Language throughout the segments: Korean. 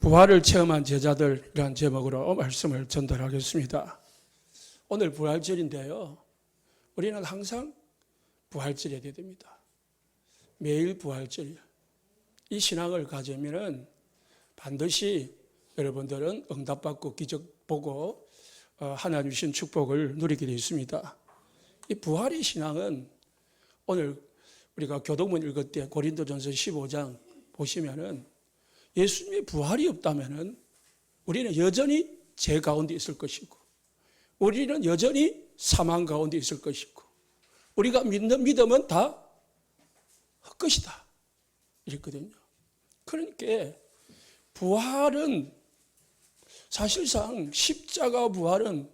부활을 체험한 제자들이란 제목으로 말씀을 전달하겠습니다. 오늘 부활절인데요. 우리는 항상 부활절이 돼야 됩니다. 매일 부활절. 이 신앙을 가지면 반드시 여러분들은 응답받고 기적 보고 하나님 주신 축복을 누리게 되어 있습니다. 이 부활의 신앙은 오늘 우리가 교독문 읽을 때 고린도전서 15장 보시면은 예수님의 부활이 없다면은 우리는 여전히 죄 가운데 있을 것이고, 우리는 여전히 사망 가운데 있을 것이고, 우리가 믿는 믿음은 다 헛것이다 이랬거든요. 그러니까 부활은 사실상 십자가 부활은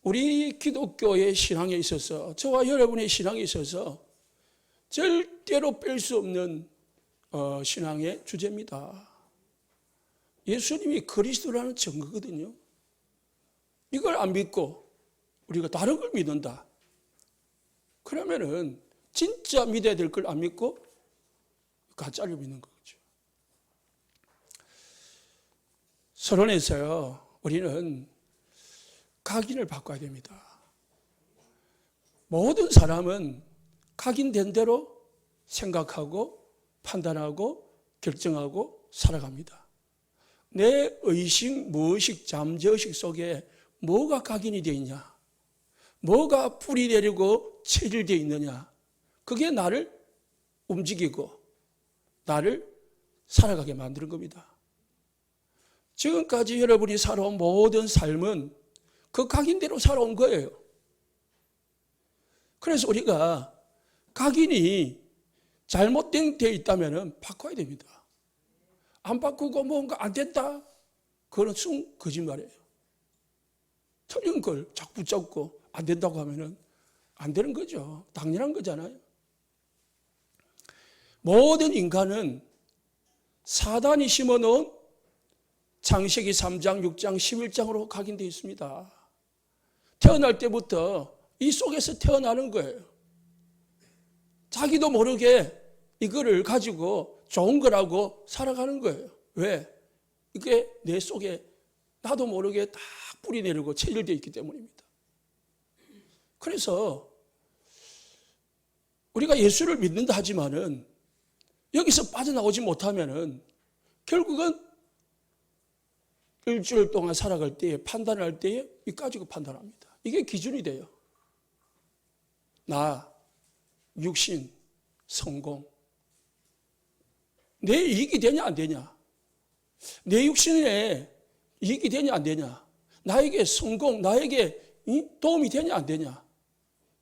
우리 기독교의 신앙에 있어서, 저와 여러분의 신앙에 있어서 절대로 뺄 수 없는 신앙의 주제입니다. 예수님이 그리스도라는 증거거든요. 이걸 안 믿고 우리가 다른 걸 믿는다. 그러면은 진짜 믿어야 될 걸 안 믿고 가짜를 믿는 거죠. 서론에서요, 우리는 각인을 바꿔야 됩니다. 모든 사람은 각인된 대로 생각하고 판단하고 결정하고 살아갑니다. 내 의식, 무의식, 잠재의식 속에 뭐가 각인이 되어 있냐, 뭐가 뿌리 내리고 체질되어 있느냐, 그게 나를 움직이고 나를 살아가게 만드는 겁니다. 지금까지 여러분이 살아온 모든 삶은 그 각인대로 살아온 거예요. 그래서 우리가 각인이 잘못된 데 있다면 바꿔야 됩니다. 안 바꾸고 뭔가 안 된다? 그건 순 거짓말이에요. 틀린 걸 자꾸 붙잡고 안 된다고 하면 안 되는 거죠. 당연한 거잖아요. 모든 인간은 사단이 심어놓은 창세기 3장, 6장, 11장으로 각인되어 있습니다. 태어날 때부터 이 속에서 태어나는 거예요. 자기도 모르게 이거를 가지고 좋은 거라고 살아가는 거예요. 왜? 이게 내 속에 나도 모르게 다 뿌리 내리고 체질되어 있기 때문입니다. 그래서 우리가 예수를 믿는다 하지만은 여기서 빠져나오지 못하면은 결국은 일주일 동안 살아갈 때에 판단을 할 때에 이 가지고 판단합니다. 이게 기준이 돼요. 나, 육신, 성공. 내 이익이 되냐 안 되냐, 내 육신에 이익이 되냐 안 되냐, 나에게 성공, 나에게 도움이 되냐 안 되냐,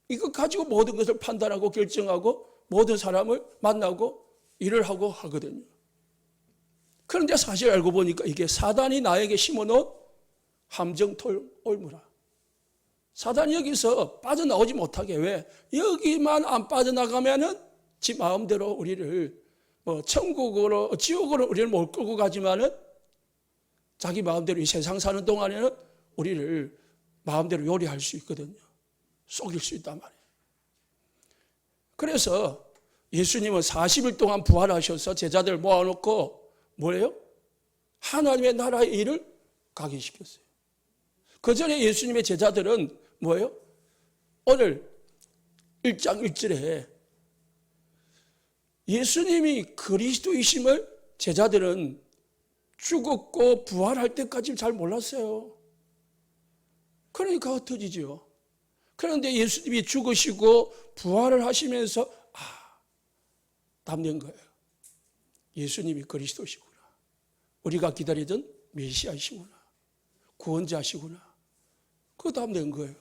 이거 가지고 모든 것을 판단하고 결정하고 모든 사람을 만나고 일을 하고 하거든요. 그런데 사실 알고 보니까 이게 사단이 나에게 심어놓은 함정털 올무라. 사단이 여기서 빠져나오지 못하게, 왜? 여기만 안 빠져나가면은 지 마음대로 우리를 천국으로, 지옥으로 우리를 못 끌고 가지만은 자기 마음대로 이 세상 사는 동안에는 우리를 마음대로 요리할 수 있거든요. 속일 수 있단 말이에요. 그래서 예수님은 40일 동안 부활하셔서 제자들 모아놓고 뭐예요? 하나님의 나라의 일을 각인시켰어요. 그 전에 예수님의 제자들은 뭐예요? 오늘 1장 1절에 예수님이 그리스도이심을 제자들은 죽었고 부활할 때까지 잘 몰랐어요. 그러니까 흩어지죠. 그런데 예수님이 죽으시고 부활을 하시면서 담는 거예요. 예수님이 그리스도시구나, 우리가 기다리던 메시아이시구나, 구원자시구나. 그거 담는 거예요.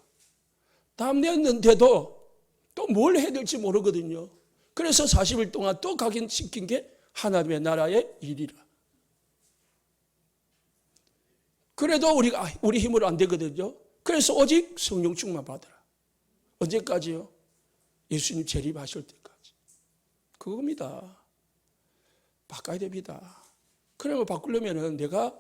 담냈는데도 또 뭘 해야 될지 모르거든요. 그래서 40일 동안 또 각인시킨 게 하나님의 나라의 일이라. 그래도 우리 힘으로 안 되거든요. 그래서 오직 성령 충만 받으라. 언제까지요? 예수님 재림하실 때까지. 그겁니다. 바꿔야 됩니다. 그러면 바꾸려면은 내가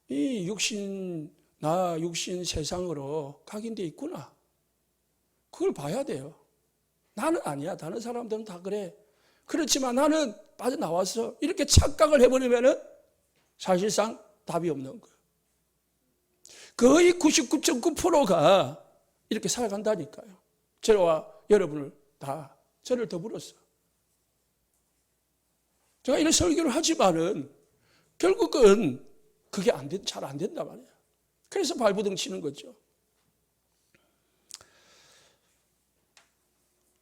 이 육신, 나 육신 세상으로 각인되어 있구나. 그걸 봐야 돼요. 나는 아니야. 다른 사람들은 다 그래. 그렇지만 나는 빠져나와서 이렇게 착각을 해버리면 사실상 답이 없는 거예요. 거의 99.9%가 이렇게 살아간다니까요. 저와 여러분을 다 저를 더불어서. 제가 이런 설교를 하지만은 결국은 그게 잘 안 된단 말이에요. 그래서 발부둥 치는 거죠.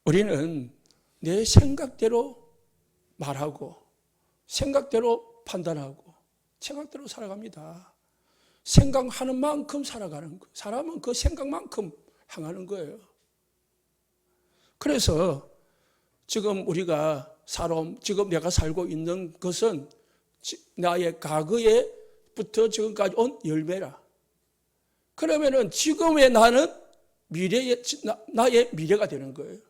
우리는 내 생각대로 말하고 생각대로 판단하고 생각대로 살아갑니다. 생각하는 만큼 살아가는 거예요. 사람은 그 생각만큼 행하는 거예요. 그래서 지금 우리가 지금 내가 살고 있는 것은 나의 과거에부터 지금까지 온 열매라. 그러면은 지금의 나는 나의 미래가 되는 거예요.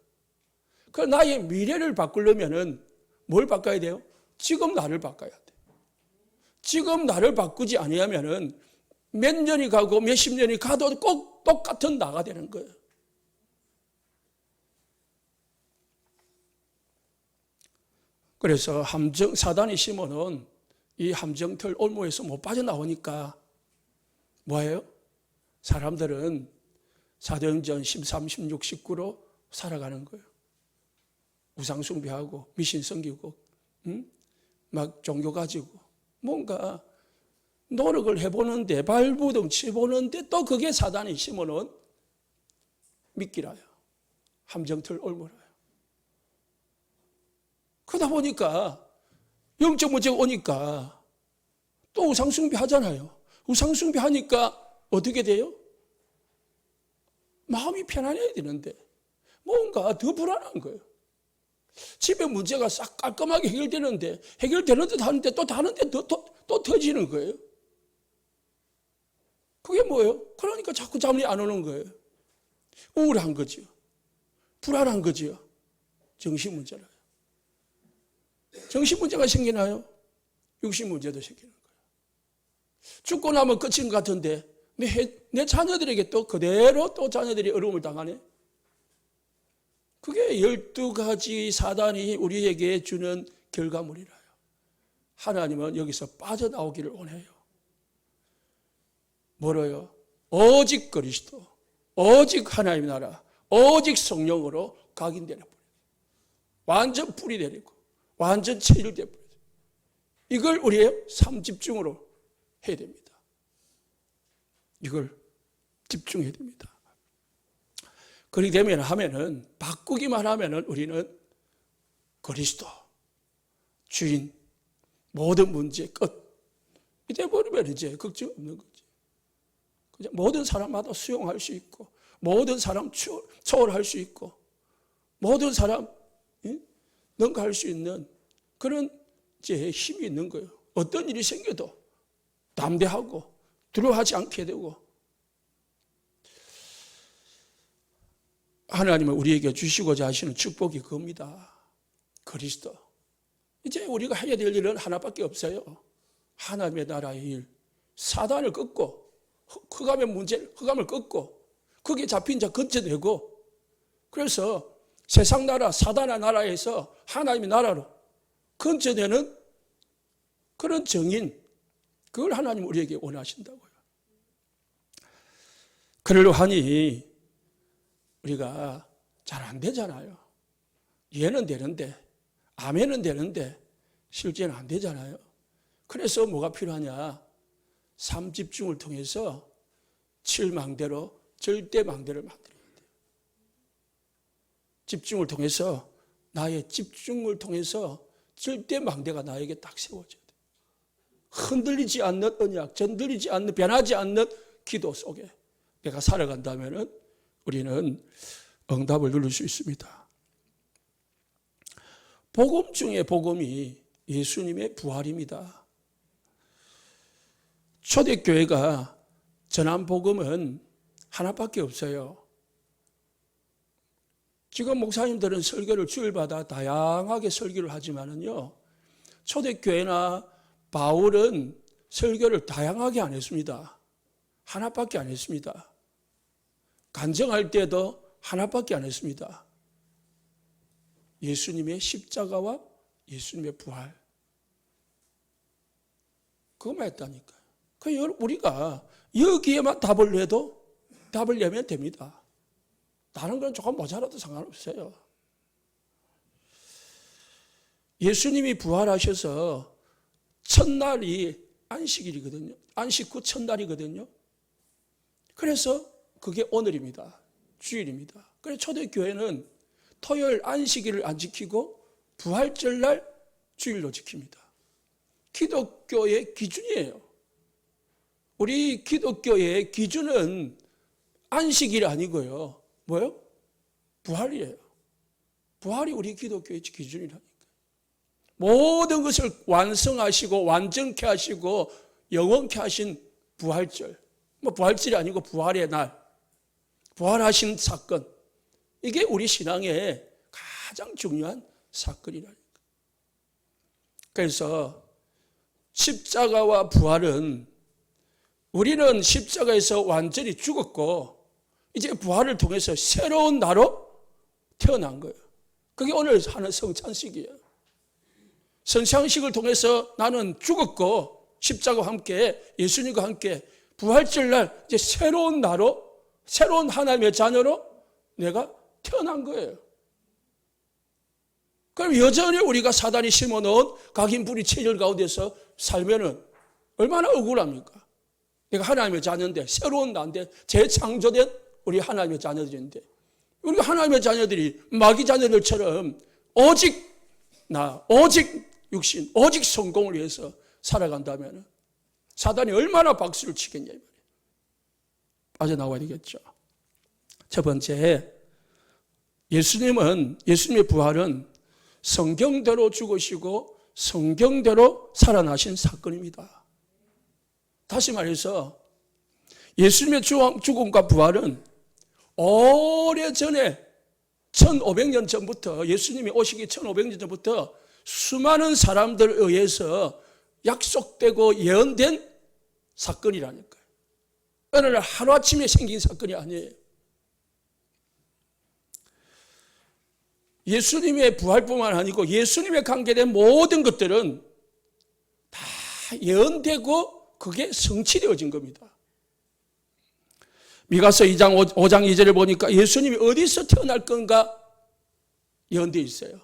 그 나의 미래를 바꾸려면은 뭘 바꿔야 돼요? 지금 나를 바꿔야 돼. 지금 나를 바꾸지 아니하면은 몇 년이 가고 몇십 년이 가도 꼭 똑같은 나가 되는 거예요. 그래서 사단이 심어놓은 이 함정틀 올무에서 못 빠져나오니까 뭐예요? 사람들은 사도행전 13, 16, 19로 살아가는 거예요. 우상숭배하고 미신 섬기고 막 종교 가지고 뭔가 노력을 해보는데 발부둥 치보는데 또 그게 사단이 심어놓은 미끼라요. 함정틀 올무라요. 그러다 보니까 영적 문제가 오니까 또 우상숭배 하잖아요. 우상숭배 하니까 어떻게 돼요? 마음이 편안해야 되는데 뭔가 더 불안한 거예요. 집에 문제가 싹 깔끔하게 해결되는데 해결되는 듯 하는데 또 다른데 또 터지는 거예요. 그게 뭐예요? 그러니까 자꾸 잠이 안 오는 거예요. 우울한 거죠. 불안한 거죠. 정신 문제라요. 정신 문제가 생기나요? 육신 문제도 생기는 거예요. 죽고 나면 끝인 것 같은데 내 자녀들에게 또 그대로 또 자녀들이 어려움을 당하네. 그게 12가지 사단이 우리에게 주는 결과물이라요. 하나님은 여기서 빠져나오기를 원해요. 뭐로요? 오직 그리스도, 오직 하나님의 나라, 오직 성령으로 각인되는 뿌리. 완전 뿌리 내리고 완전 체질돼 버려요. 이걸 우리의 삶 집중으로 해야 됩니다. 이걸 집중해야 됩니다. 그렇게 되면 바꾸기만 하면은 우리는 그리스도, 주인, 모든 문제 끝. 이래 버리면 이제 걱정 없는 거지. 그냥 모든 사람마다 수용할 수 있고, 모든 사람 초월할 수 있고, 모든 사람 능가할 수 있는 그런 이제 힘이 있는 거예요. 어떤 일이 생겨도 담대하고 두려워하지 않게 되고. 하나님은 우리에게 주시고자 하시는 축복이 그겁니다. 그리스도. 이제 우리가 해야 될 일은 하나밖에 없어요. 하나님의 나라의 일. 사단을 끊고 흑암을 끊고 거기에 잡힌 자 건져내고, 그래서 세상 나라 사단의 나라에서 하나님의 나라로 건져내는 그런 정인, 그걸 하나님 우리에게 원하신다고요. 그러려 하니 우리가 잘 안 되잖아요. 예는 되는데 아멘은 되는데 실제는 안 되잖아요. 그래서 뭐가 필요하냐? 삶 집중을 통해서 칠망대로 절대망대를 만들어야 돼요. 집중을 통해서 나의 집중을 통해서 절대망대가 나에게 딱 세워져야 돼요. 흔들리지 않는 언약, 전들리지 않는, 변하지 않는 기도 속에 내가 살아간다면 우리는 응답을 누릴 수 있습니다. 복음 중에 복음이 예수님의 부활입니다. 초대교회가 전한 복음은 하나밖에 없어요. 지금 목사님들은 설교를 주일마다 다양하게 설교를 하지만은요, 초대교회나 바울은 설교를 다양하게 안 했습니다. 하나밖에 안 했습니다. 간증할 때도 하나밖에 안 했습니다. 예수님의 십자가와 예수님의 부활. 그것만 했다니까요. 우리가 여기에만 답을 내도 답을 내면 됩니다. 다른 건 조금 모자라도 상관없어요. 예수님이 부활하셔서 첫날이 안식일이거든요. 안식 후 첫날이거든요. 그래서 그게 오늘입니다. 주일입니다. 그래서 초대교회는 토요일 안식일을 안 지키고 부활절날 주일로 지킵니다. 기독교의 기준이에요. 우리 기독교의 기준은 안식일이 아니고요. 뭐요? 부활이에요. 부활이 우리 기독교의 기준이라니까. 모든 것을 완성하시고 완전케 하시고 영원케 하신 부활절. 부활절이 아니고 부활의 날. 부활하신 사건. 이게 우리 신앙의 가장 중요한 사건이라니까. 그래서 십자가와 부활은 우리는 십자가에서 완전히 죽었고 이제 부활을 통해서 새로운 나로 태어난 거예요. 그게 오늘 하는 성찬식이에요. 성찬식을 통해서 나는 죽었고 십자가와 함께 예수님과 함께 부활절날 이제 새로운 나로 새로운 하나님의 자녀로 내가 태어난 거예요. 그럼 여전히 우리가 사단이 심어놓은 각인불이 체질 가운데서 살면은 얼마나 억울합니까? 내가 하나님의 자녀인데 새로운 나인데 재창조된 우리 하나님의 자녀들인데 우리 하나님의 자녀들이 마귀 자녀들처럼 오직 나, 오직 육신, 오직 성공을 위해서 살아간다면 사단이 얼마나 박수를 치겠냐 이 말이에요. 빠져나와야 되겠죠. 첫 번째, 예수님의 부활은 성경대로 죽으시고 성경대로 살아나신 사건입니다. 다시 말해서 예수님의 죽음과 부활은 오래전에 1500년 전부터 예수님이 오시기 1500년 전부터 수많은 사람들에 의해서 약속되고 예언된 사건이라니까요. 어느 날 하루아침에 생긴 사건이 아니에요. 예수님의 부활뿐만 아니고 예수님에 관계된 모든 것들은 다 예언되고 그게 성취되어진 겁니다. 미가서 5장 2절을 보니까 예수님이 어디서 태어날 건가 예언되어 있어요.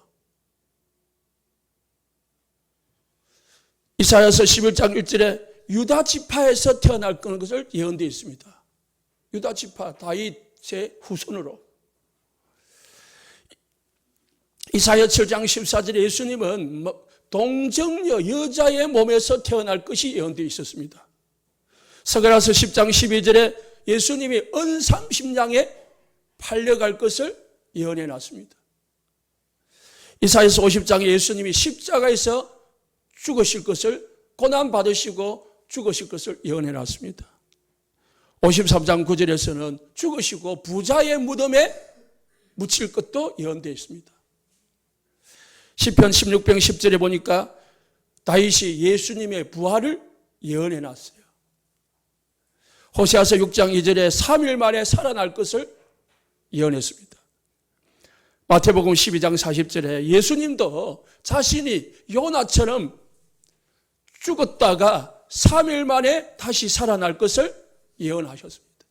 이사야서 11장 1절에 유다 지파에서 태어날 것을 예언되어 있습니다. 유다 지파 다윗의 후손으로. 이사야 7장 14절에 예수님은 동정녀 여자의 몸에서 태어날 것이 예언되어 있었습니다. 서가라서 10장 12절에 예수님이 언삼십냥에 팔려갈 것을 예언해 놨습니다. 이사야서 50장에 예수님이 십자가에서 죽으실 것을 고난받으시고 죽으실 것을 예언해 놨습니다. 53장 9절에서는 죽으시고 부자의 무덤에 묻힐 것도 예언되어 있습니다. 시편 16편 10절에 보니까 다윗이 예수님의 부활을 예언해 놨어요. 호세아서 6장 2절에 3일 만에 살아날 것을 예언했습니다. 마태복음 12장 40절에 예수님도 자신이 요나처럼 죽었다가 3일 만에 다시 살아날 것을 예언하셨습니다.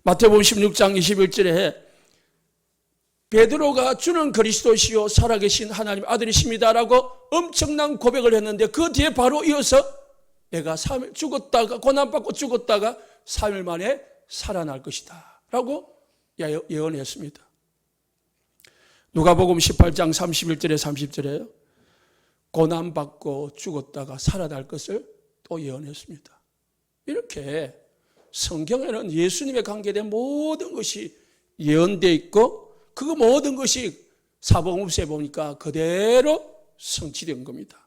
마태복음 16장 21절에 베드로가 주는 그리스도시요 살아계신 하나님 아들이십니다라고 엄청난 고백을 했는데 그 뒤에 바로 이어서 내가 3일 죽었다가 고난받고 죽었다가 3일 만에 살아날 것이다 라고 예언했습니다. 누가복음 18장 31절에 30절에요. 고난받고 죽었다가 살아날 것을 또 예언했습니다. 이렇게 성경에는 예수님에 관계된 모든 것이 예언되어 있고 그 모든 것이 사복음서에 보니까 그대로 성취된 겁니다.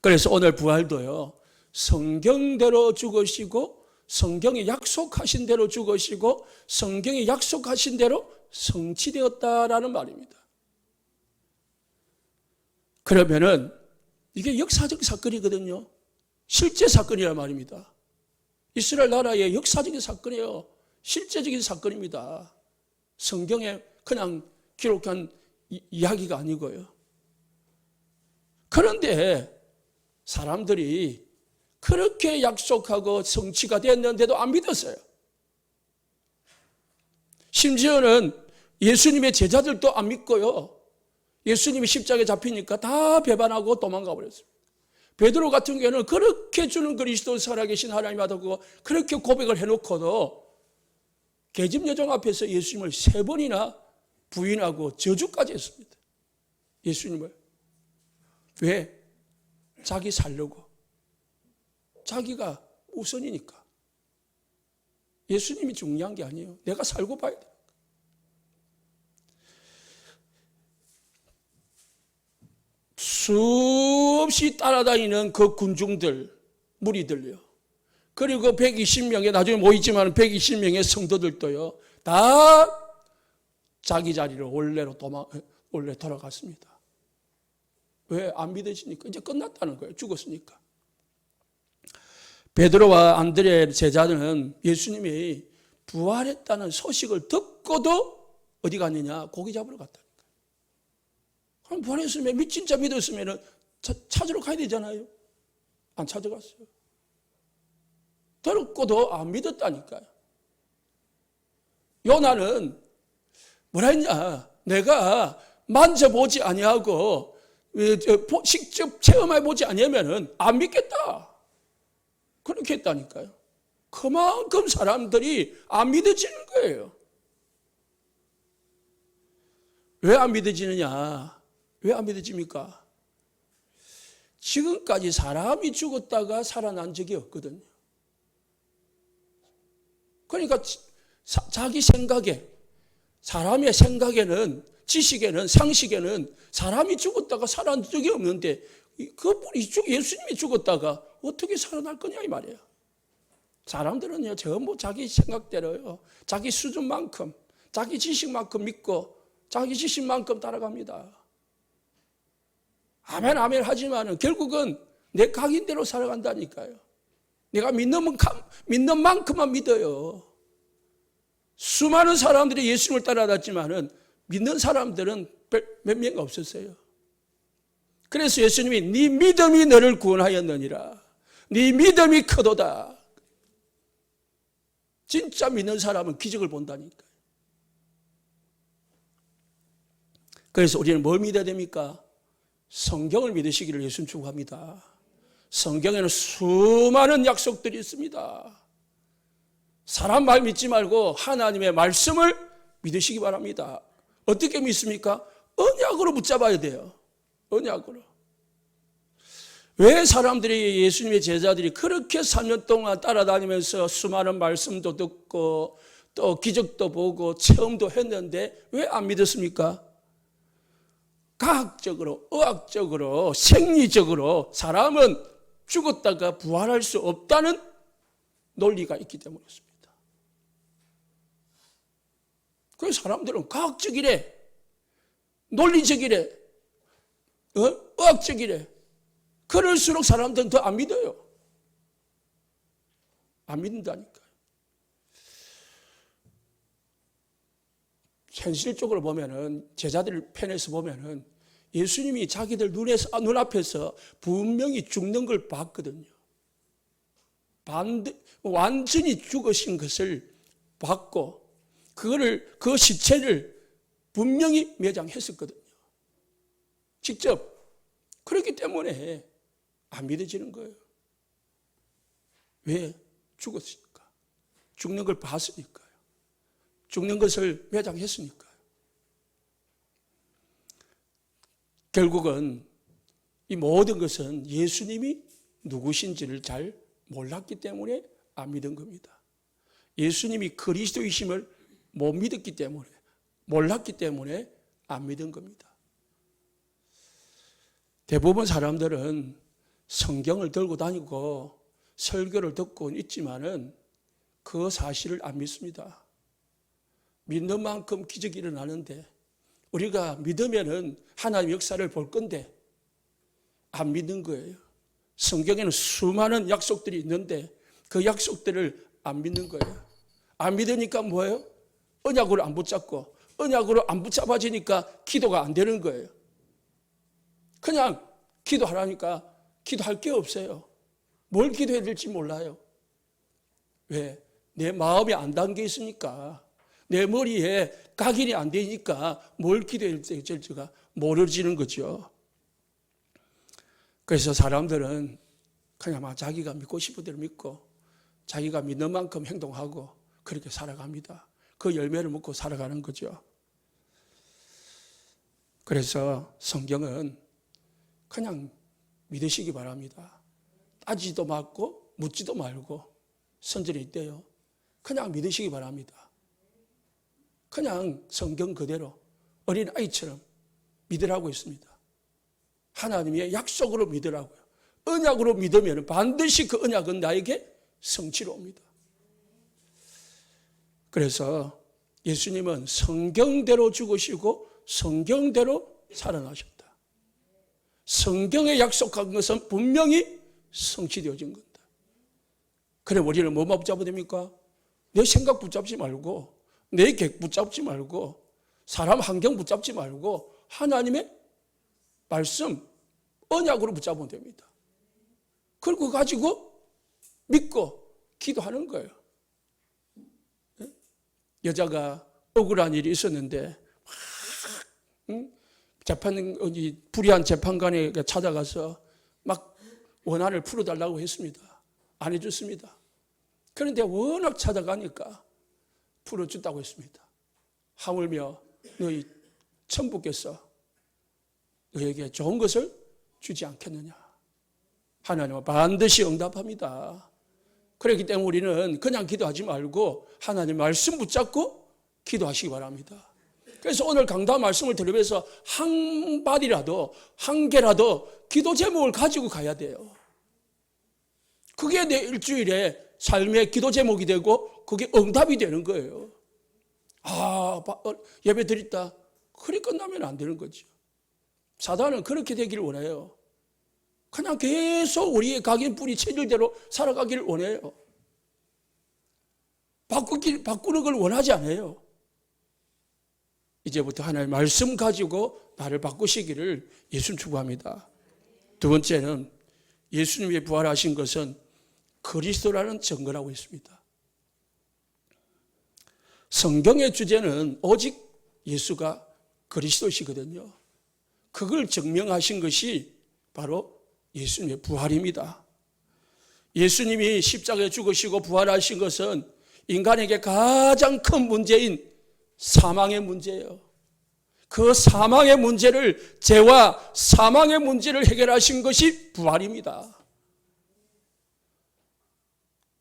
그래서 오늘 부활도요, 성경대로 죽으시고 성경이 약속하신 대로 죽으시고 성경이 약속하신 대로 성취되었다라는 말입니다. 그러면은 이게 역사적 사건이거든요. 실제 사건이란 말입니다. 이스라엘 나라의 역사적인 사건이에요. 실제적인 사건입니다. 성경에 그냥 기록한 이야기가 아니고요. 그런데 사람들이 그렇게 약속하고 성취가 됐는데도 안 믿었어요. 심지어는 예수님의 제자들도 안 믿고요. 예수님이 십자가에 잡히니까 다 배반하고 도망가 버렸어요. 베드로 같은 경우는 그렇게 주는 그리스도 살아계신 하나님하고 그렇게 고백을 해놓고도 계집 여종 앞에서 예수님을 3번이나 부인하고 저주까지 했습니다. 예수님을. 왜? 자기 살려고. 자기가 우선이니까. 예수님이 중요한 게 아니에요. 내가 살고 봐야 돼. 수없이 따라다니는 그 군중들, 무리들요. 그리고 120명의, 나중에 모이지만 120명의 성도들도요, 다 자기 자리로 원래 돌아갔습니다. 왜? 안 믿어지니까. 이제 끝났다는 거예요. 죽었으니까. 베드로와 안드레 제자들은 예수님이 부활했다는 소식을 듣고도 어디 갔느냐? 고기 잡으러 갔다니까. 그럼 부활했으면, 진짜 믿었으면 찾으러 가야 되잖아요. 안 찾아갔어요. 들었고도 안 믿었다니까요. 요나는 뭐라 했냐? 내가 만져보지 아니하고 직접 체험해보지 아니하면 안 믿겠다. 그렇게 했다니까요. 그만큼 사람들이 안 믿어지는 거예요. 왜 안 믿어지느냐? 왜 안 믿어집니까? 지금까지 사람이 죽었다가 살아난 적이 없거든요. 그러니까 자기 생각에, 사람의 생각에는, 지식에는, 상식에는 사람이 죽었다가 살아난 적이 없는데 그분이 예수님이 죽었다가 어떻게 살아날 거냐 이 말이에요. 사람들은요, 전부 자기 생각대로요, 자기 수준만큼, 자기 지식만큼 믿고 자기 지식만큼 따라갑니다. 아멘 아멘 하지만은 결국은 내 각인대로 살아간다니까요. 내가 믿는 만큼만 믿어요. 수많은 사람들이 예수님을 따라갔지만은 믿는 사람들은 몇 명 없었어요. 그래서 예수님이 네 믿음이 너를 구원하였느니라. 네 믿음이 크도다. 진짜 믿는 사람은 기적을 본다니까요. 그래서 우리는 뭘 믿어야 됩니까? 성경을 믿으시기를 예수님 축복합니다. 성경에는 수많은 약속들이 있습니다. 사람 말 믿지 말고 하나님의 말씀을 믿으시기 바랍니다. 어떻게 믿습니까? 언약으로 붙잡아야 돼요. 언약으로. 왜 사람들이, 예수님의 제자들이 그렇게 3년 동안 따라다니면서 수많은 말씀도 듣고 또 기적도 보고 체험도 했는데 왜 안 믿었습니까? 과학적으로, 의학적으로, 생리적으로 사람은 죽었다가 부활할 수 없다는 논리가 있기 때문이었습니다. 그래서 사람들은 과학적이래, 논리적이래, 의학적이래. 그럴수록 사람들은 더 안 믿어요. 안 믿는다니까요. 현실적으로 보면은, 제자들 편에서 보면은 예수님이 자기들 눈앞에서 분명히 죽는 걸 봤거든요. 완전히 죽으신 것을 봤고, 그 시체를 분명히 매장했었거든요. 직접. 그렇기 때문에 안 믿어지는 거예요. 왜? 죽었으니까. 죽는 걸 봤으니까요. 죽는 것을 매장했으니까요. 결국은 이 모든 것은 예수님이 누구신지를 잘 몰랐기 때문에 안 믿은 겁니다. 예수님이 그리스도이심을 못 믿었기 때문에, 몰랐기 때문에 안 믿은 겁니다. 대부분 사람들은 성경을 들고 다니고 설교를 듣고 있지만은 그 사실을 안 믿습니다. 믿는 만큼 기적이 일어나는데, 우리가 믿으면은 하나님의 역사를 볼 건데 안 믿는 거예요. 성경에는 수많은 약속들이 있는데 그 약속들을 안 믿는 거예요. 안 믿으니까 뭐예요? 언약으로 안 붙잡고 언약으로 안 붙잡아지니까 기도가 안 되는 거예요. 그냥 기도하라니까 기도할 게 없어요. 뭘 기도해야 될지 몰라요. 왜? 내 마음이 안 담겨 있으니까, 내 머리에 각인이 안 되니까 뭘 기도해야 될지가 모르지는 거죠. 그래서 사람들은 그냥 자기가 믿고 싶은 대로 믿고 자기가 믿는 만큼 행동하고 그렇게 살아갑니다. 그 열매를 먹고 살아가는 거죠. 그래서 성경은 그냥 믿으시기 바랍니다. 따지도 말고 묻지도 말고 선전에 있대요. 그냥 믿으시기 바랍니다. 그냥 성경 그대로 어린아이처럼 믿으라고 있습니다. 하나님의 약속으로 믿으라고요. 언약으로 믿으면 반드시 그 언약은 나에게 성취로 옵니다. 그래서 예수님은 성경대로 죽으시고 성경대로 살아나셨다. 성경에 약속한 것은 분명히 성취되어진 겁니다. 그래 우리는 뭐만 붙잡아야 됩니까? 내 생각 붙잡지 말고 내 계획 붙잡지 말고 사람 환경 붙잡지 말고 하나님의 말씀, 언약으로 붙잡으면 됩니다. 그리고 가지고 믿고 기도하는 거예요. 여자가 억울한 일이 있었는데 불의한 재판관에 찾아가서 막 원한을 풀어달라고 했습니다. 안 해줬습니다. 그런데 워낙 찾아가니까 풀어준다고 했습니다. 하물며 너희 천부께서 너에게 좋은 것을 주지 않겠느냐. 하나님은 반드시 응답합니다. 그렇기 때문에 우리는 그냥 기도하지 말고 하나님 말씀 붙잡고 기도하시기 바랍니다. 그래서 오늘 강단 말씀을 들으면서 한 발이라도 한 개라도 기도 제목을 가지고 가야 돼요. 그게 내 일주일에 삶의 기도 제목이 되고 그게 응답이 되는 거예요. 예배 드렸다. 그리 끝나면 안 되는 거죠. 사단은 그렇게 되기를 원해요. 그냥 계속 우리의 각인 뿌리 체질대로 살아가기를 원해요. 바꾸는 걸 원하지 않아요. 이제부터 하나님의 말씀 가지고 나를 바꾸시기를 예수님 축복합니다. 두 번째는 예수님이 부활하신 것은 그리스도라는 증거라고 했습니다. 성경의 주제는 오직 예수가 그리스도시거든요. 그걸 증명하신 것이 바로 예수님의 부활입니다. 예수님이 십자가에 죽으시고 부활하신 것은 인간에게 가장 큰 문제인 사망의 문제예요. 그 사망의 문제를, 죄와 사망의 문제를 해결하신 것이 부활입니다.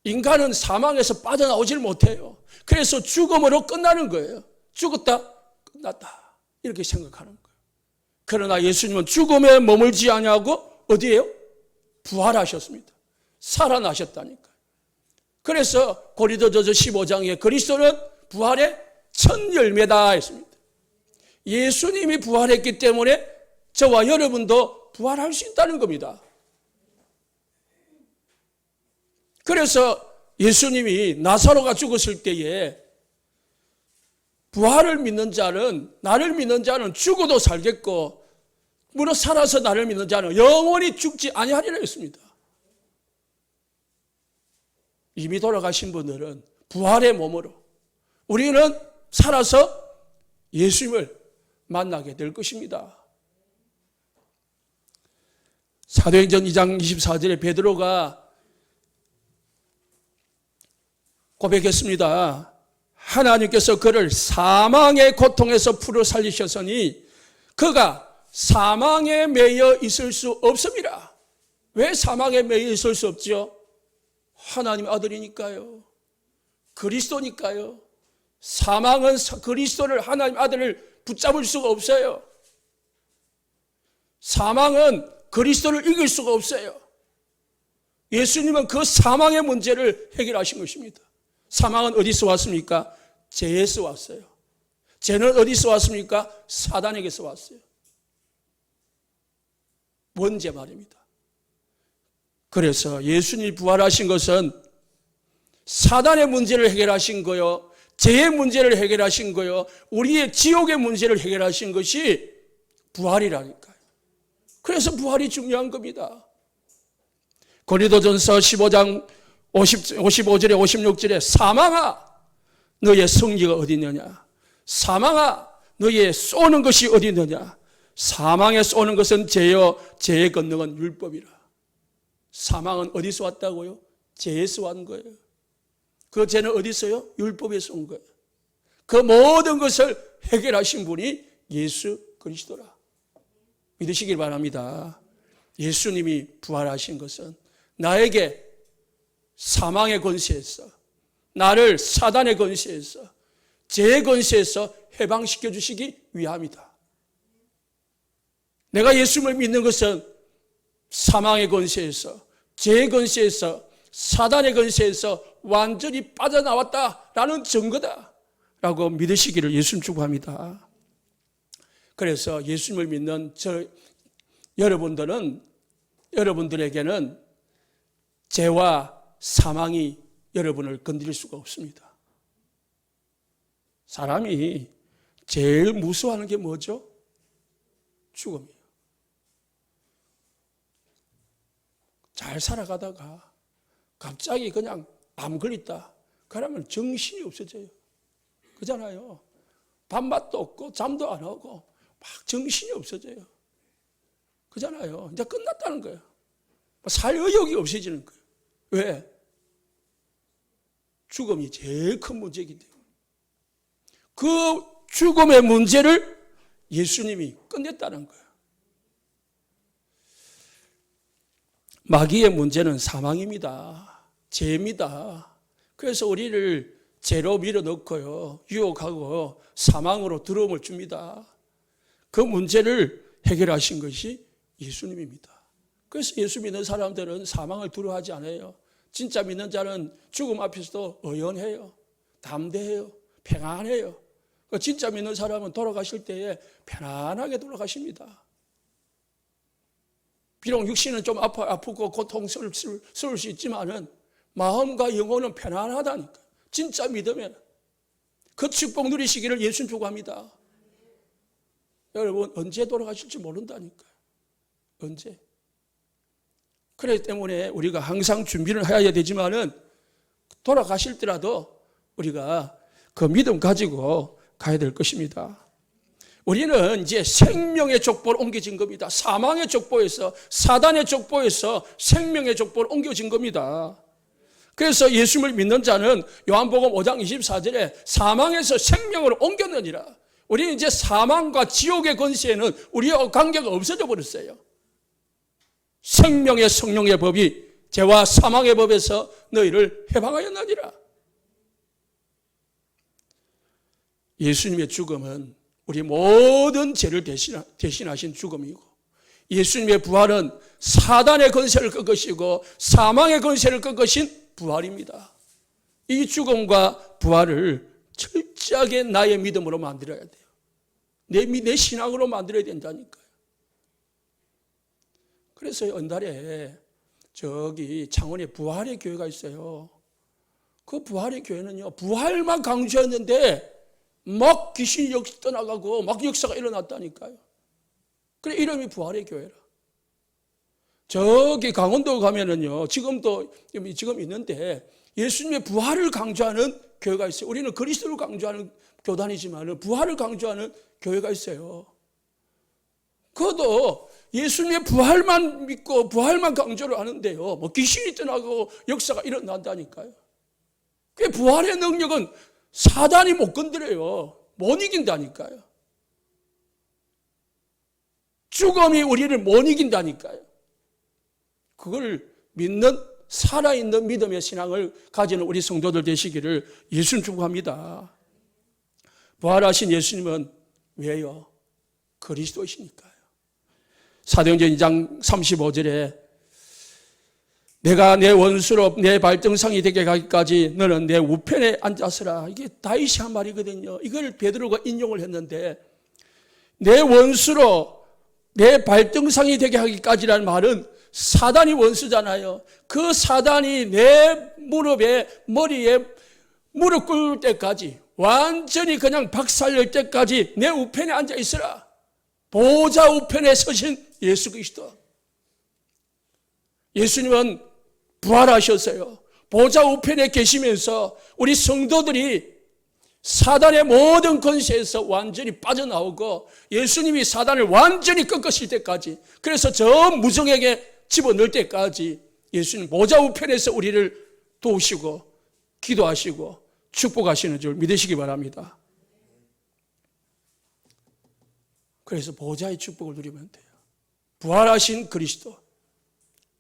인간은 사망에서 빠져나오질 못해요. 그래서 죽음으로 끝나는 거예요. 죽었다, 끝났다. 이렇게 생각하는 거예요. 그러나 예수님은 죽음에 머물지 아니하고 어디에요? 부활하셨습니다. 살아나셨다니까요. 그래서 고린도전서 15장에 그리스도는 부활의 첫 열매다 했습니다. 예수님이 부활했기 때문에 저와 여러분도 부활할 수 있다는 겁니다. 그래서 예수님이 나사로가 죽었을 때에 부활을 믿는 자는, 나를 믿는 자는 죽어도 살겠고 무릇 살아서 나를 믿는 자는 영원히 죽지 아니하리라 했습니다. 이미 돌아가신 분들은 부활의 몸으로 우리는 살아서 예수님을 만나게 될 것입니다. 사도행전 2장 24절에 베드로가 고백했습니다. 하나님께서 그를 사망의 고통에서 풀어 살리셨으니 그가 사망에 매여 있을 수 없습니다. 왜 사망에 매여 있을 수 없죠? 하나님의 아들이니까요. 그리스도니까요. 사망은 그리스도를, 하나님의 아들을 붙잡을 수가 없어요. 사망은 그리스도를 이길 수가 없어요. 예수님은 그 사망의 문제를 해결하신 것입니다. 사망은 어디서 왔습니까? 죄에서 왔어요. 죄는 어디서 왔습니까? 사단에게서 왔어요. 원죄 말입니다. 그래서 예수님이 부활하신 것은 사단의 문제를 해결하신 거요, 죄의 문제를 해결하신 거요. 우리의 지옥의 문제를 해결하신 것이 부활이라니까요. 그래서 부활이 중요한 겁니다. 고린도전서 15장 55절에 56절에 사망아 너의 승리가 어디 있느냐? 사망아 너의 쏘는 것이 어디 있느냐? 사망에 쏘는 것은 죄요 죄의 권능은 율법이라. 사망은 어디서 왔다고요? 죄에서 왔는 거예요. 그 죄는 어디서요? 율법에서 온 거예요. 그 모든 것을 해결하신 분이 예수 그리스도라. 믿으시길 바랍니다. 예수님이 부활하신 것은 나에게 사망의 권세에서, 나를 사단의 권세에서, 죄의 권세에서 해방시켜 주시기 위함이다. 내가 예수님을 믿는 것은 사망의 권세에서, 죄의 권세에서, 사단의 권세에서 완전히 빠져나왔다라는 증거다라고 믿으시기를 예수님 축복합니다. 그래서 예수님을 믿는 여러분들에게는 죄와 사망이 여러분을 건드릴 수가 없습니다. 사람이 제일 무서워하는 게 뭐죠? 죽음이에요. 잘 살아가다가 갑자기 그냥 암 걸렸다. 그러면 정신이 없어져요. 그잖아요. 밥맛도 없고 잠도 안 오고 막 정신이 없어져요. 그잖아요. 이제 끝났다는 거예요. 살 의욕이 없어지는 거예요. 왜? 죽음이 제일 큰 문제이기 때문에. 그 죽음의 문제를 예수님이 끝냈다는 거예요. 마귀의 문제는 사망입니다. 죄입니다. 그래서 우리를 죄로 밀어넣고요, 유혹하고 사망으로 들어옴을 줍니다. 그 문제를 해결하신 것이 예수님입니다. 그래서 예수 믿는 사람들은 사망을 두려워하지 않아요. 진짜 믿는 자는 죽음 앞에서도 의연해요. 담대해요. 평안해요. 진짜 믿는 사람은 돌아가실 때에 편안하게 돌아가십니다. 비록 육신은 좀 아프고 고통스러울 수 있지만은 마음과 영혼은 편안하다니까. 진짜 믿으면 그 축복 누리시기를 예수님 축복합니다. 여러분 언제 돌아가실지 모른다니까요. 언제. 그렇기 때문에 우리가 항상 준비를 해야 되지만은 돌아가실 때라도 우리가 그 믿음 가지고 가야 될 것입니다. 우리는 이제 생명의 족보를 옮겨진 겁니다. 사망의 족보에서, 사단의 족보에서 생명의 족보를 옮겨진 겁니다. 그래서 예수님을 믿는 자는 요한복음 5장 24절에 사망에서 생명으로 옮겼느니라. 우리는 이제 사망과 지옥의 권세에는 우리와 관계가 없어져 버렸어요. 생명의 성령의 법이 죄와 사망의 법에서 너희를 해방하였느니라. 예수님의 죽음은 우리 모든 죄를 대신하신 죽음이고, 예수님의 부활은 사단의 권세를 꺾으시고 사망의 권세를 꺾으신 부활입니다. 이 죽음과 부활을 철저하게 나의 믿음으로 만들어야 돼요. 내 신앙으로 만들어야 된다니까요. 그래서 연달에 저기 창원에 부활의 교회가 있어요. 그 부활의 교회는요, 부활만 강조했는데 막 귀신이 떠나가고 막 역사가 일어났다니까요. 그래 이름이 부활의 교회라. 저기 강원도 가면은요, 지금 있는데 예수님의 부활을 강조하는 교회가 있어요. 우리는 그리스도를 강조하는 교단이지만 부활을 강조하는 교회가 있어요. 그것도 예수님의 부활만 믿고 부활만 강조를 하는데요, 뭐 귀신이 떠나고 역사가 일어난다니까요. 그 부활의 능력은 사단이 못 건드려요. 못 이긴다니까요. 죽음이 우리를 못 이긴다니까요. 그걸 믿는 살아있는 믿음의 신앙을 가지는 우리 성도들 되시기를 예수님 축복합니다. 부활하신 예수님은 왜요? 그리스도이시니까요. 사도행전 2장 35절에 내가 내 원수로 내 발등상이 되게 가기까지 너는 내 우편에 앉았으라. 이게 다윗이 한 말이거든요. 이걸 베드로가 인용을 했는데, 내 원수로 내 발등상이 되게 하기까지라는 말은 사단이 원수잖아요. 그 사단이 내 머리에 무릎 꿇을 때까지, 완전히 그냥 박살낼 때까지 내 우편에 앉아 있으라. 보좌 우편에 서신 예수 그리스도. 예수님은 부활하셨어요. 보좌 우편에 계시면서 우리 성도들이 사단의 모든 권세에서 완전히 빠져나오고 예수님이 사단을 완전히 꺾으실 때까지, 그래서 저 무정에게 집어넣을 때까지 예수님 보좌 우편에서 우리를 도우시고 기도하시고 축복하시는 줄 믿으시기 바랍니다. 그래서 보좌의 축복을 누리면 돼요. 부활하신 그리스도,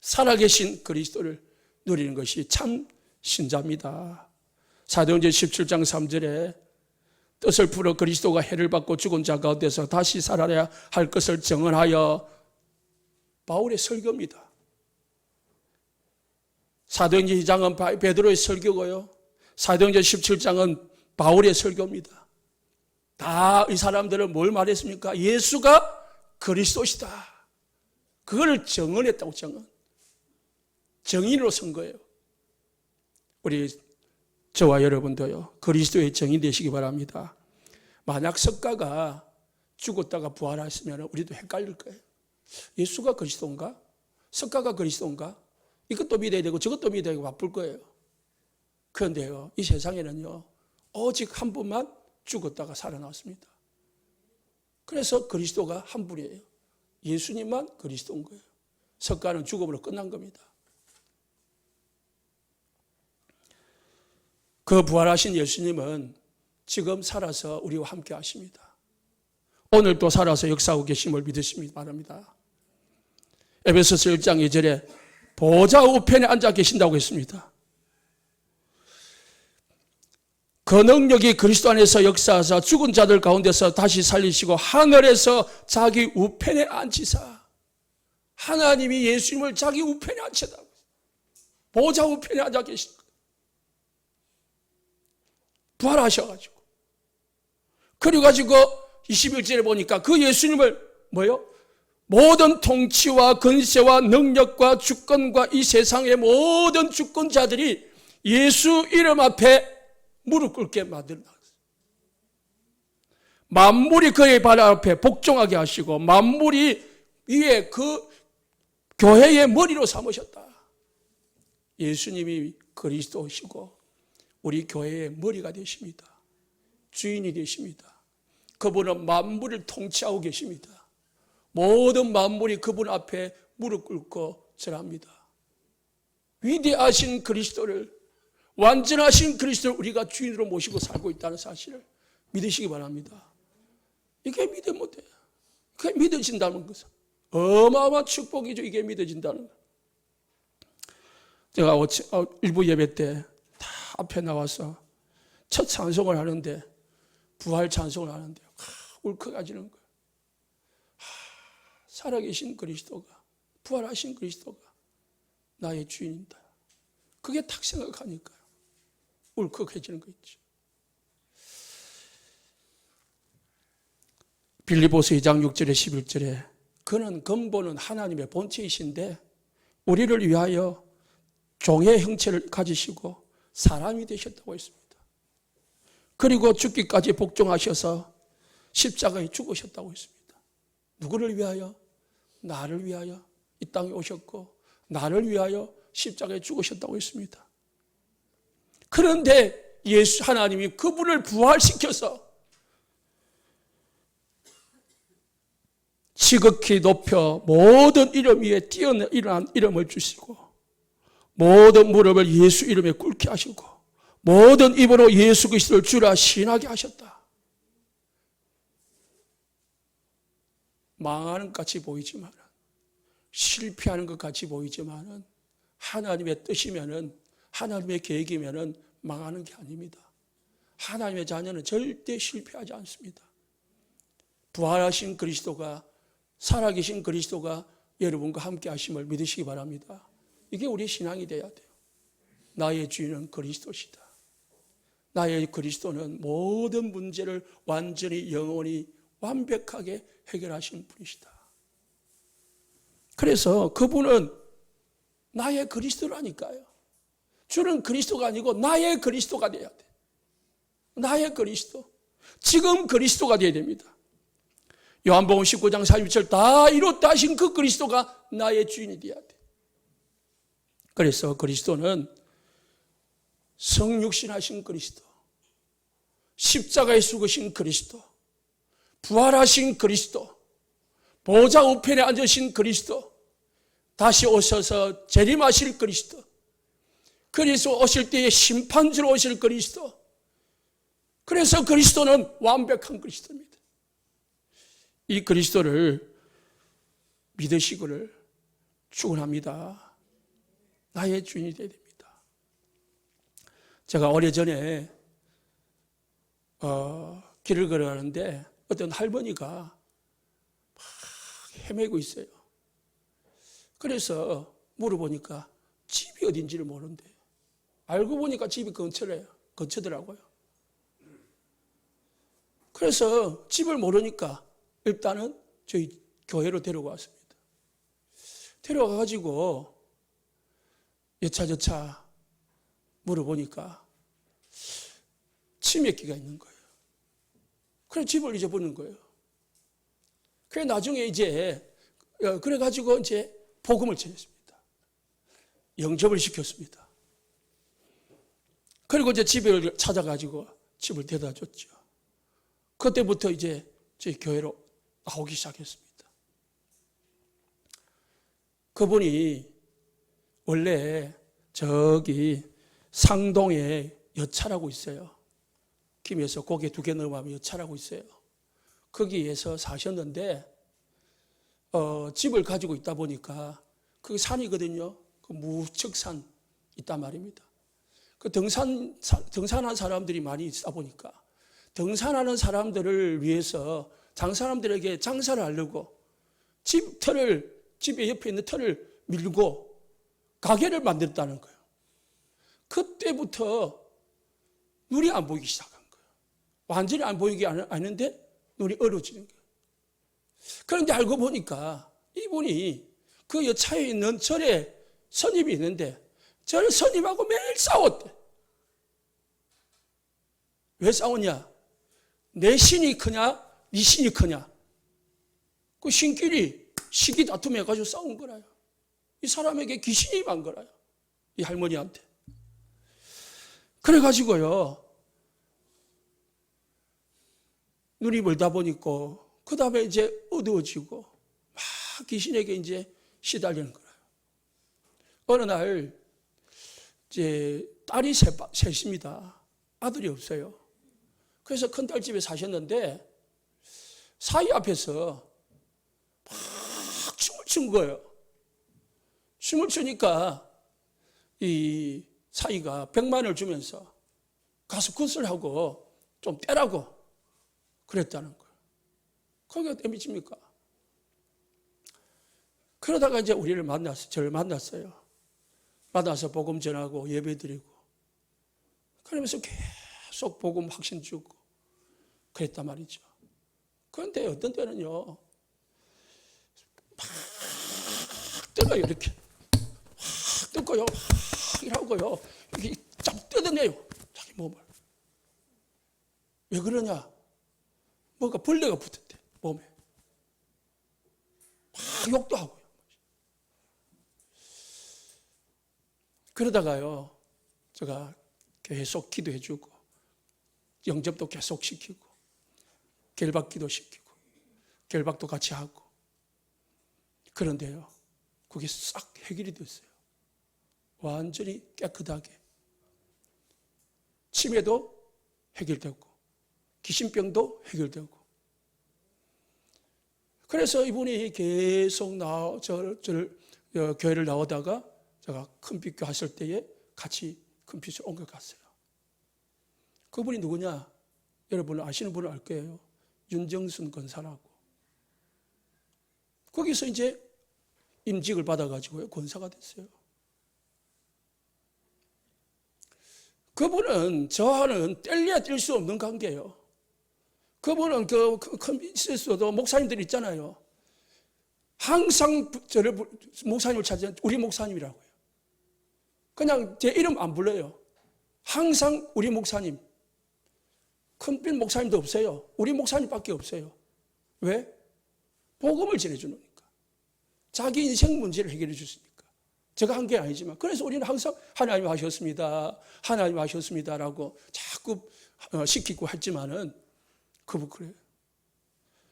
살아계신 그리스도를 누리는 것이 참 신자입니다. 사도행전 17장 3절에 뜻을 풀어 그리스도가 해를 받고 죽은 자 가운데서 다시 살아야 할 것을 증언하여, 바울의 설교입니다. 사도행전 2장은 베드로의 설교고요, 사도행전 17장은 바울의 설교입니다. 다 이 사람들은 뭘 말했습니까? 예수가 그리스도시다. 그걸 증언했다고. 증인으로 선 거예요. 우리 저와 여러분도요, 그리스도의 증인 되시기 바랍니다. 만약 석가가 죽었다가 부활했으면 우리도 헷갈릴 거예요. 예수가 그리스도인가? 석가가 그리스도인가? 이것도 믿어야 되고 저것도 믿어야 되고 바쁠 거예요. 그런데요, 이 세상에는요, 오직 한 분만 죽었다가 살아났습니다. 그래서 그리스도가 한 분이에요. 예수님만 그리스도인 거예요. 석가는 죽음으로 끝난 겁니다. 그 부활하신 예수님은 지금 살아서 우리와 함께 하십니다. 오늘도 살아서 역사하고 계심을 믿으시기 바랍니다. 에베소서 1장 2절에 보좌 우편에 앉아 계신다고 했습니다. 그 능력이 그리스도 안에서 역사하사 죽은 자들 가운데서 다시 살리시고 하늘에서 자기 우편에 앉히사. 하나님이 예수님을 자기 우편에 앉히다. 보좌 우편에 앉아 계신 거예요. 부활하셔가지고. 그래가지고 21절에 보니까 그 예수님을 모든 통치와 권세와 능력과 주권과 이 세상의 모든 주권자들이 예수 이름 앞에 무릎 꿇게 만들어놨어요. 만물이 그의 발 앞에 복종하게 하시고 만물이 위에 그 교회의 머리로 삼으셨다. 예수님이 그리스도시고 우리 교회의 머리가 되십니다. 주인이 되십니다. 그분은 만물을 통치하고 계십니다. 모든 만물이 그분 앞에 무릎 꿇고 절합니다. 위대하신 그리스도를, 완전하신 그리스도를 우리가 주인으로 모시고 살고 있다는 사실을 믿으시기 바랍니다. 이게 믿으면 돼요. 그게 믿어진다는 것은 어마어마한 축복이죠. 이게 믿어진다는 것. 제가 일부 예배 때 다 앞에 나와서 첫 찬송을 하는데, 부활 찬송을 하는데 울컥해지는 거예요. 살아계신 그리스도가, 부활하신 그리스도가 나의 주인이다. 그게 딱 생각하니까요, 울컥해지는 거 있죠. 빌립보서 2장 6절에 11절에 그는 근본은 하나님의 본체이신데 우리를 위하여 종의 형체를 가지시고 사람이 되셨다고 했습니다. 그리고 죽기까지 복종하셔서 십자가에 죽으셨다고 했습니다. 누구를 위하여? 나를 위하여 이 땅에 오셨고 나를 위하여 십자가에 죽으셨다고 했습니다. 그런데 예수 하나님이 그분을 부활시켜서 지극히 높여 모든 이름 위에 뛰어난 이름을 주시고 모든 무릎을 예수 이름에 꿇게 하시고 모든 입으로 예수 그리스도를 주라 시인하게 하셨다. 망하는 것 같이 보이지만, 실패하는 것 같이 보이지만 하나님의 뜻이면은, 하나님의 계획이면은 망하는 게 아닙니다. 하나님의 자녀는 절대 실패하지 않습니다. 부활하신 그리스도가, 살아계신 그리스도가 여러분과 함께 하심을 믿으시기 바랍니다. 이게 우리 신앙이 돼야 돼요. 나의 주인은 그리스도시다. 나의 그리스도는 모든 문제를 완전히 영원히 완벽하게 해결하신 분이시다. 그래서 그분은 나의 그리스도라니까요. 주는 그리스도가 아니고 나의 그리스도가 돼야 돼. 나의 그리스도. 지금 그리스도가 되어야 됩니다. 요한복음 19장 42절 다 이뤘다 하신 그 그리스도가 나의 주인이 되어야 돼. 그래서 그리스도는 성육신하신 그리스도, 십자가에 죽으신 그리스도, 부활하신 그리스도, 보좌 우편에 앉으신 그리스도, 다시 오셔서 재림하실 그리스도, 그리스도 오실 때에 심판주로 오실 그리스도. 그래서 그리스도는 완벽한 그리스도입니다. 이 그리스도를 믿으시기를 축원합니다. 나의 주인이 되어야 됩니다. 제가 오래전에 길을 걸어가는데 어떤 할머니가 막 헤매고 있어요. 그래서 물어보니까 집이 어딘지를 모른대요. 알고 보니까 집이 근처더라고요. 그래서 집을 모르니까 일단은 저희 교회로 데려왔습니다. 데려와가지고 여차저차 물어보니까 치매기가 있는 거예요. 그래서 집을 잊어버리는 거예요. 그래 나중에 이제 그래가지고 이제 복음을 전했습니다. 영접을 시켰습니다. 그리고 이제 집을 찾아가지고 집을 데려다 줬죠. 그때부터 이제 저희 교회로 나오기 시작했습니다. 그분이 원래 저기 상동에 여차라고 있어요. 김에서 고개 2개 넘어가면 여차라고 있어요. 거기에서 사셨는데 집을 가지고 있다 보니까 그게 산이거든요. 그 무척산 있단 말입니다. 그 등산한 사람들이 많이 있다 보니까 등산하는 사람들을 위해서 사람들에게 장사를 하려고 집의 옆에 있는 터를 밀고 가게를 만들었다는 거예요. 그때부터 눈이 안 보이기 시작한 거예요. 완전히 안 보이기 않는데 눈이 어두워지는 거예요. 그런데 알고 보니까 이분이 그 여차에 있는 절에 스님이 있는데 절 스님하고 매일 싸웠대. 왜 싸웠냐? 내 신이 크냐? 네 신이 크냐? 그 신끼리 시기 다툼 해가지고 싸운 거라요. 이 사람에게 귀신이 임한 거라요. 이 할머니한테. 그래가지고요, 눈이 멀다 보니까, 그 다음에 이제 어두워지고, 막 귀신에게 이제 시달리는 거라요. 어느 날, 이제 딸이 셋입니다. 아들이 없어요. 그래서 큰딸 집에 사셨는데, 사위 앞에서 막 춤을 춘 거예요. 춤을 추니까 이 사위가 100만을 주면서 가서 굿을 하고 좀 떼라고 그랬다는 거예요. 거기가 땜이집니까? 그러다가 이제 저를 만났어요. 만나서 복음 전하고 예배 드리고 그러면서 계속 복음 확신 주고 그랬단 말이죠. 그런데 어떤 때는요, 막 뜨거요, 이렇게. 확 뜨거요, 확 이러고요. 이렇게 쫙 뜯어내요, 자기 몸을. 왜 그러냐? 뭔가 벌레가 붙었대, 몸에. 막 욕도 하고요. 그러다가요, 제가 계속 기도해 주고, 영접도 계속 시키고, 결박기도 시키고, 결박도 같이 하고. 그런데요, 그게 싹 해결이 됐어요. 완전히 깨끗하게. 치매도 해결되고, 귀신병도 해결되고. 그래서 이분이 계속 교회를 나오다가 제가 큰빛교 하실 때에 같이 큰빛을 옮겨갔어요. 그분이 누구냐? 여러분 아시는 분은 알 거예요. 윤정순 권사라고. 거기서 이제 임직을 받아가지고요, 권사가 됐어요. 그분은 저와는 뗄래야 뗄 수 없는 관계예요. 그분은 컴퓨터에서도 목사님들 있잖아요. 항상 목사님을 찾으면 우리 목사님이라고요. 그냥 제 이름 안 불러요. 항상 우리 목사님. 큰빛 목사님도 없어요. 우리 목사님밖에 없어요. 왜? 복음을 전해주니까. 자기 인생 문제를 해결해 주시니까. 제가 한 게 아니지만. 그래서 우리는 항상 하나님 하셨습니다. 하나님 하셨습니다라고 자꾸 시키고 했지만은 그분 그래요.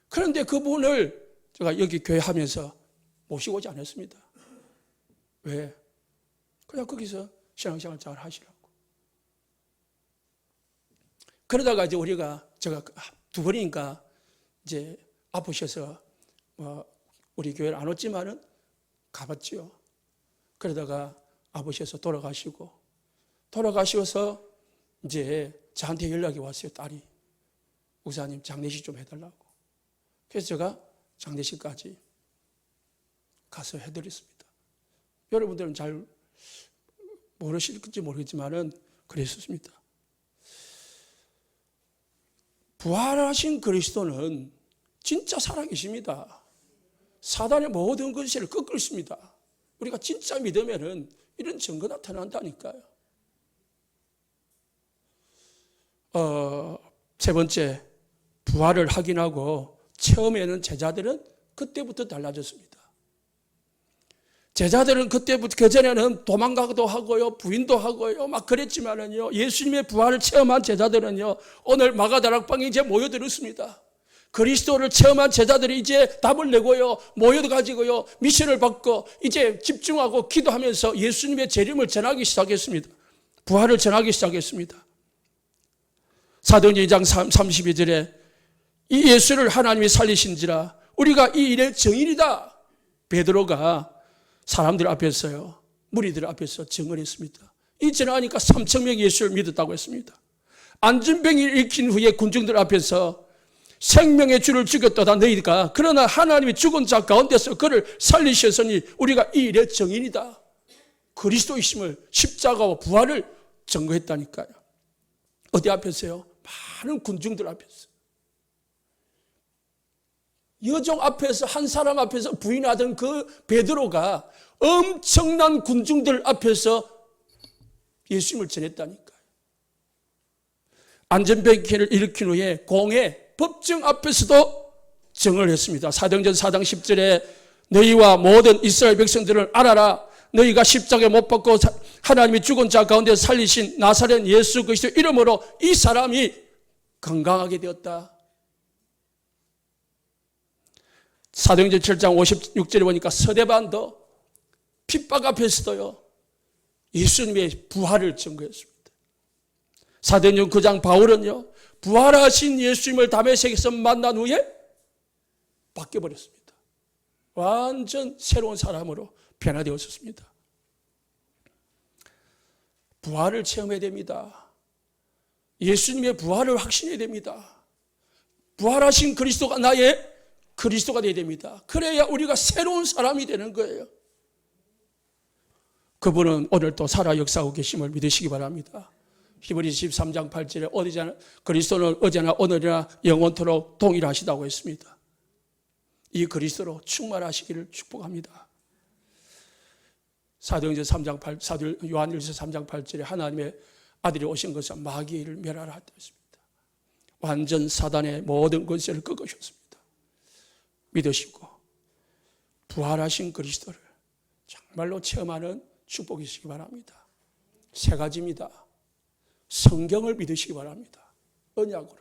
그런데 그분을 제가 여기 교회 하면서 모시고 오지 않았습니다. 왜? 그냥 거기서 신앙생활 잘 하시라고. 그러다가 이제 제가 두 번이니까 이제 아프셔서 우리 교회를 안 왔지만은 가봤지요. 그러다가 아프셔서 돌아가셔서 이제 저한테 연락이 왔어요. 딸이. 목사님 장례식 좀 해달라고. 그래서 제가 장례식까지 가서 해드렸습니다. 여러분들은 잘 모르실지 모르겠지만은 그랬었습니다. 부활하신 그리스도는 진짜 살아계십니다. 사단의 모든 것을 꺾으십니다. 우리가 진짜 믿으면은 이런 증거 나타난다니까요. 세 번째, 부활을 확인하고 처음에는 제자들은 그때부터 달라졌습니다. 제자들은 그때부터, 그전에는 도망가기도 하고요, 부인도 하고요, 막 그랬지만은요, 예수님의 부활을 체험한 제자들은요, 오늘 마가다락방에 이제 모여들었습니다. 그리스도를 체험한 제자들이 이제 답을 내고요, 모여가지고요, 미션을 받고 이제 집중하고 기도하면서 예수님의 재림을 전하기 시작했습니다. 부활을 전하기 시작했습니다. 사도행전 2장 32절에 이 예수를 하나님이 살리신지라 우리가 이 일의 증인이다. 베드로가 사람들 앞에서요, 무리들 앞에서 증언했습니다. 이 전하니까 3,000명이 예수를 믿었다고 했습니다. 안전병이 일으킨 후에 군중들 앞에서 생명의 주를 죽였도다 너희가 그러나 하나님이 죽은 자 가운데서 그를 살리셨으니 우리가 이 일의 증인이다. 그리스도이심을 십자가와 부활을 증거했다니까요. 어디 앞에서요? 많은 군중들 앞에서. 여종 앞에서, 한 사람 앞에서 부인하던 그 베드로가 엄청난 군중들 앞에서 예수님을 전했다니까요. 안전병기를 일으킨 후에 공회 법정 앞에서도 증언을 했습니다. 사도행전 4장 10절에 너희와 모든 이스라엘 백성들을 알아라. 너희가 십자가에 못 박고 하나님이 죽은 자 가운데 살리신 나사렛 예수 그리스도 이름으로 이 사람이 건강하게 되었다. 사도행전 7장 56절에 보니까 서대반도 핍박 앞에서도요, 예수님의 부활을 증거했습니다. 사도행전 9장 바울은요, 부활하신 예수님을 다메섹에서 만난 후에 바뀌어버렸습니다. 완전 새로운 사람으로 변화되었습니다. 부활을 체험해야 됩니다. 예수님의 부활을 확신해야 됩니다. 부활하신 그리스도가 나의 그리스도가 되어야 됩니다. 그래야 우리가 새로운 사람이 되는 거예요. 그분은 오늘도 살아 역사하고 계심을 믿으시기 바랍니다. 히브리서 13장 8절에 어디잖아 그리스도는 어제나 오늘이나 영원토록 동일하시다고 했습니다. 이 그리스도로 충만하시기를 축복합니다. 사도행전 3장 8, 요한일서 3장 8절에 하나님의 아들이 오신 것은 마귀를 멸하라 했습니다. 완전 사단의 모든 권세를 꺾으셨습니다. 믿으시고 부활하신 그리스도를 정말로 체험하는 축복이시기 바랍니다. 세 가지입니다. 성경을 믿으시기 바랍니다. 언약으로.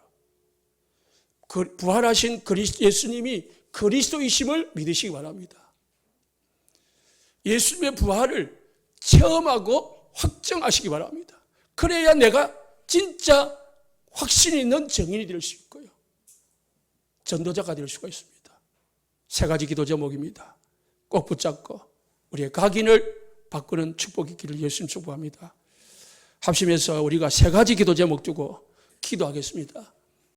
부활하신 예수님이 그리스도이심을 믿으시기 바랍니다. 예수님의 부활을 체험하고 확정하시기 바랍니다. 그래야 내가 진짜 확신 있는 증인이 될 수 있고요, 전도자가 될 수가 있습니다. 세 가지 기도 제목입니다. 꼭 붙잡고 우리의 각인을 바꾸는 축복이 있기를 예수님 축복합니다. 합심해서 우리가 세 가지 기도 제목 두고 기도하겠습니다.